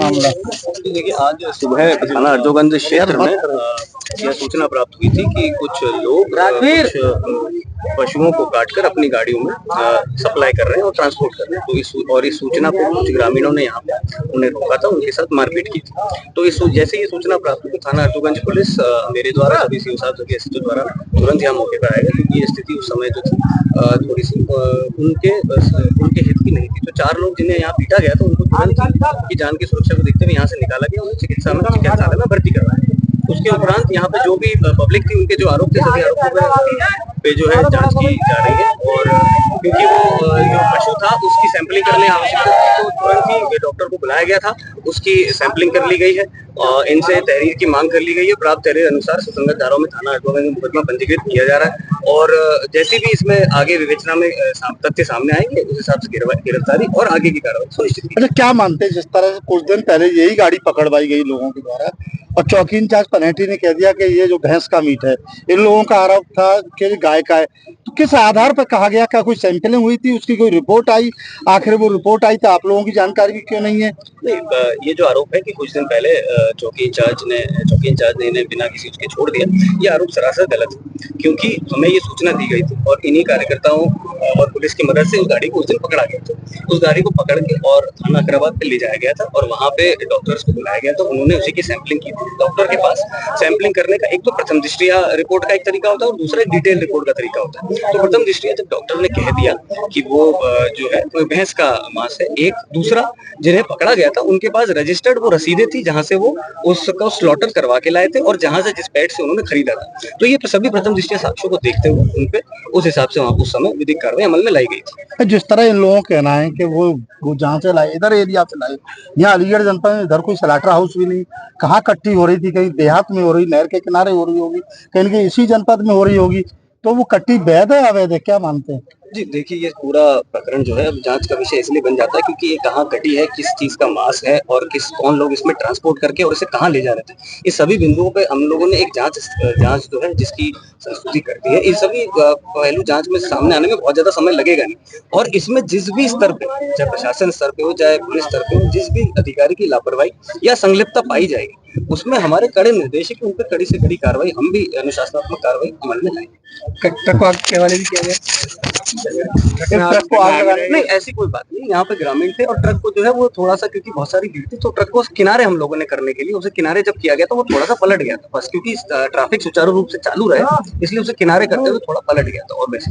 मामला? देखिए, आज सुबह थाना अर्जुगंज क्षेत्र में यह सूचना प्राप्त हुई थी कि कुछ लोग कुछ पशुओं को काटकर अपनी गाड़ियों में सप्लाई कर रहे हैं और ट्रांसपोर्ट कर रहे हैं। तो इस सूचना पर कुछ ग्रामीणों ने यहाँ पे उन्हें रोका था, उनके साथ मारपीट की थी। तो जैसे ये सूचना प्राप्त हुई तो थाना अर्जुगंज पुलिस मेरे द्वारा सभी सीओ साहब सभी एसएचओ द्वारा तुरंत यहाँ मौके पर आया गया, क्योंकि ये स्थिति उस समय जो थी थोड़ी सी उनके हित की नहीं थी। तो 4 लोग जिन्हें यहाँ पीटा गया था उनको तुरंत उनकी जान की सुरक्षा को देखते हुए यहाँ से निकाला गया, उन्हें चिकित्सालय में भर्ती करवाया। उसके उपरांत यहाँ पे जो भी पब्लिक थी, उनके जो आरोप थे, सभी आरोपों पे जो है जांच की जा रही है। और क्योंकि वो जो पशु था उसकी सैंपलिंग करने आवश्यक थी, तो तुरंत ही डॉक्टर को बुलाया गया था, उसकी सैंपलिंग कर ली गई है और इनसे तहरीर की मांग कर ली गई है। प्राप्त तहरीर अनुसार सुसंगत धाराओं में थाना अर्जुगंज में मुकदमा पंजीकृत किया जा रहा है और जैसे भी इसमें आगे विवेचना में तथ्य सामने आएंगे उस हिसाब से गिरफ्तारी और आगे की कार्रवाई सुनिश्चित की। अच्छा, क्या मानते हैं जिस तरह से कुछ दिन पहले यही गाड़ी पकड़वाई गई लोगों के द्वारा और चौकी इंचार्ज पनेठी ने कह दिया कि ये जो भैंस का मीट है, इन लोगों का आरोप था कि गाय का है, तो किस आधार पर कहा गया? क्या कोई सैंपलिंग हुई थी, उसकी कोई रिपोर्ट आई? आखिर वो रिपोर्ट आई तो आप लोगों की जानकारी क्यों नहीं है? नहीं, ये जो आरोप है कि कुछ दिन पहले चौकी इंचार्ज ने इन्हें बिना किसी उसके छोड़ दिया, ये आरोप सरासर गलत है, क्योंकि हमें ये सूचना दी गई थी और इन्हीं कार्यकर्ताओं और पुलिस की मदद से उस गाड़ी को उस दिन पकड़ा गया था। उस गाड़ी को पकड़ के और थाना अकराबाद पे ले जाया गया था और वहाँ पे डॉक्टर्स को बुलाया गया, तो उन्होंने उसी की सैंपलिंग की थी। डॉक्टर के पास सैंपलिंग करने का एक तो प्रथम दृष्टया रिपोर्ट का एक तरीका होता है और दूसरा एक डिटेल रिपोर्ट का तरीका होता है। तो प्रथम दृष्टया जब डॉक्टर ने कह दिया कि वो जो है वो भैंस का मांस है, एक दूसरा जिन्हें पकड़ा गया था उनके पास रजिस्टर्ड वो रसीदें थी जहां से वो उसका स्लॉटर करवा के लाए थे और जहां से जिस पेट से उन्होंने खरीदा था। तो ये सभी प्रथम दृष्टया साक्ष्यों को देखते हुए उनपे उस हिसाब से वहां उस समय विधिक कार्रवाई अमल में लाई गई थी। जिस तरह इन लोगों का कहना है कि वो जहाँ से लाए, इधर एरिया से लाए, यहाँ अलीगढ़ जनपद में इधर कोई स्लॉटर हाउस भी नहीं, कहाँ इकट्ठी हो रही थी? कहीं देहात में हो रही, नहर के किनारे हो रही होगी, कहीं इसी जनपद में हो रही होगी, तो वो कट्टी वैध है अवैध है, क्या मानते हैं? जी देखिए, ये पूरा प्रकरण जो है अब जांच का विषय इसलिए बन जाता है क्योंकि ये कहाँ कटी है, किस चीज का मांस है और कौन लोग इसमें ट्रांसपोर्ट करके और इसे कहाँ ले जा रहे थे। इस सभी बिंदुओं पे हम लोगों ने एक जांच जो है जिसकी संस्तुति करती है। इस सभी पहलू जांच में सामने आने में बहुत ज्यादा समय लगेगा नहीं और इसमें जिस भी स्तर पे, चाहे प्रशासन स्तर पे हो चाहे पुलिस स्तर पे हो, जिस भी अधिकारी की लापरवाही या संलिप्तता पाई जाएगी उसमें हमारे कड़े निर्देश है कि उन पर कड़ी से कड़ी कार्रवाई, हम भी अनुशासनात्मक कार्रवाई अमल में लाएंगे। ट्रक को आग के वाले भी किया गया? ट्रक को आग लगाने? नहीं, ऐसी कोई बात नहीं। यहाँ पे ग्रामीण थे और ट्रक को जो है वो थोड़ा सा, क्योंकि बहुत सारी भीड़ थी, तो ट्रक को किनारे हम लोगों ने करने के लिए उसे किनारे जब किया गया तो वो थोड़ा सा पलट गया था बस, क्योंकि ट्रैफिक सुचारू रूप से चालू रहे इसलिए उसे किनारे करते हुए थोड़ा पलट गया था और वैसे